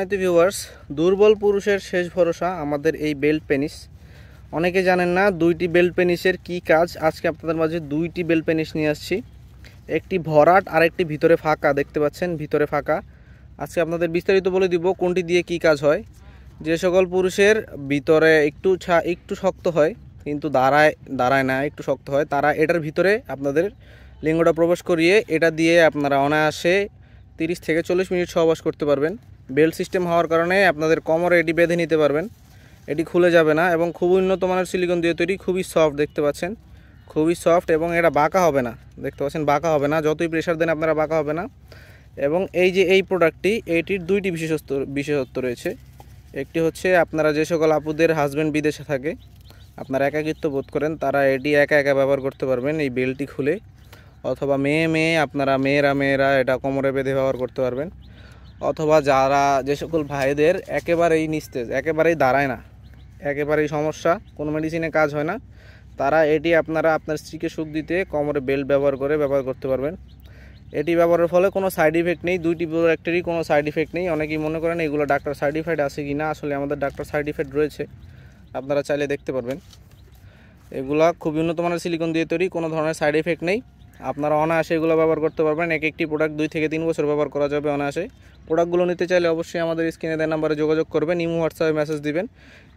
সম্মানিত ভিউয়ার্স, দুর্বল পুরুষের শেষ ভরসা আমাদের এই বেল্ট পেনিস। অনেকে জানেন না দুইটি বেল্ট পেনিসের কি কাজ। আজকে আপনাদের মাঝে দুইটি বেল্ট পেনিস নিয়ে আসছি, একটি ভরাট আর একটি ভিতরে ফাঁকা। দেখতে পাচ্ছেন ভিতরে ফাঁকা। আজকে আপনাদের বিস্তারিত বলে দিব কোনটি দিয়ে কি কাজ হয়। যে সকল পুরুষের ভিতরে একটু শক্ত হয় কিন্তু দাঁড়ায় না, একটু শক্ত হয়, তারা এটার ভিতরে আপনাদের লিঙ্গটা প্রবেশ করিয়ে এটা দিয়ে আপনারা অনায়াসে 30 থেকে 40 মিনিট সহবাস করতে পারবেন। বেল্ট সিস্টেম হওয়ার কারণে আপনাদের কোমরে এটি বেঁধে নিতে পারবেন, এটি খুলে যাবে না এবং খুব উন্নত মানের সিলিকন দিয়ে তৈরি, খুবই সফট। দেখতে পাচ্ছেন খুবই সফট এবং এটা বাঁকা হবে না। দেখতে পাচ্ছেন বাঁকা হবে না, যতই প্রেশার দেন আপনারা বাঁকা হবে না। এবং এই যে এই প্রোডাক্টটি, এইটির দুইটি বিশেষত্ব রয়েছে। একটি হচ্ছে আপনারা যে সকল আপুদের হাজব্যান্ড বিদেশে থাকে, আপনারা একাকিত্ব বোধ করেন, তারা এটি একা একা ব্যবহার করতে পারবেন এই বেল্টটি খুলে। অথবা মেয়েরা এটা কোমরে বেঁধে ব্যবহার করতে পারবেন। অথবা যে সকল ভাইদের একেবারেই নিস্তেজ, একেবারেই দাঁড়ায় না, একেবারেই সমস্যা, কোনো মেডিসিনে কাজ হয় না, তারা এটি আপনারা আপনার স্ত্রীকে সুখ দিতে কোমরে বেল্ট ব্যবহার করতে পারবেন। এটি ব্যবহারের ফলে কোনো সাইড ইফেক্ট নেই, দুইটি প্রোডাক্টেরই কোনো সাইড ইফেক্ট নেই। অনেকেই মনে করেন এগুলো ডাক্তার সাইড ইফেক্ট আছে কি না, আসলে আমাদের ডাক্তার সাইড ইফেক্ট রয়েছে, আপনারা চাইলে দেখতে পারবেন। এগুলা খুবই উন্নত মানের সিলিকন দিয়ে তৈরি, কোনো ধরনের সাইড ইফেক্ট নেই। আপনারা অনায়াসে এগুলো ব্যবহার করতে পারবেন। একটি প্রোডাক্ট 2 থেকে 3 বছর ব্যবহার করা যাবে অনায়াসে। প্রোডাক্টগুলো নিতে চাইলে অবশ্যই আমাদের স্ক্রিনে দেওয়া নাম্বারে যোগাযোগ করবেন, ইমো হোয়াটসঅ্যাপে মেসেজ দিবেন।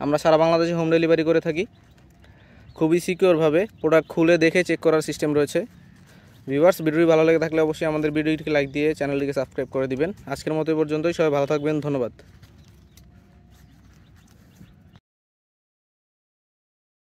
আমরা সারা বাংলাদেশে হোম ডেলিভারি করে থাকি। খুবই সিকিউরভাবে প্রোডাক্ট খুলে দেখে চেক করার সিস্টেম রয়েছে। ভিউয়ার্স, ভিডিওটি ভালো লেগে থাকলে অবশ্যই আমাদের ভিডিওটিকে লাইক দিয়ে চ্যানেলটিকে সাবস্ক্রাইব করে দিবেন। আজকের মতো এই পর্যন্তই। সবাই ভালো থাকবেন, ধন্যবাদ।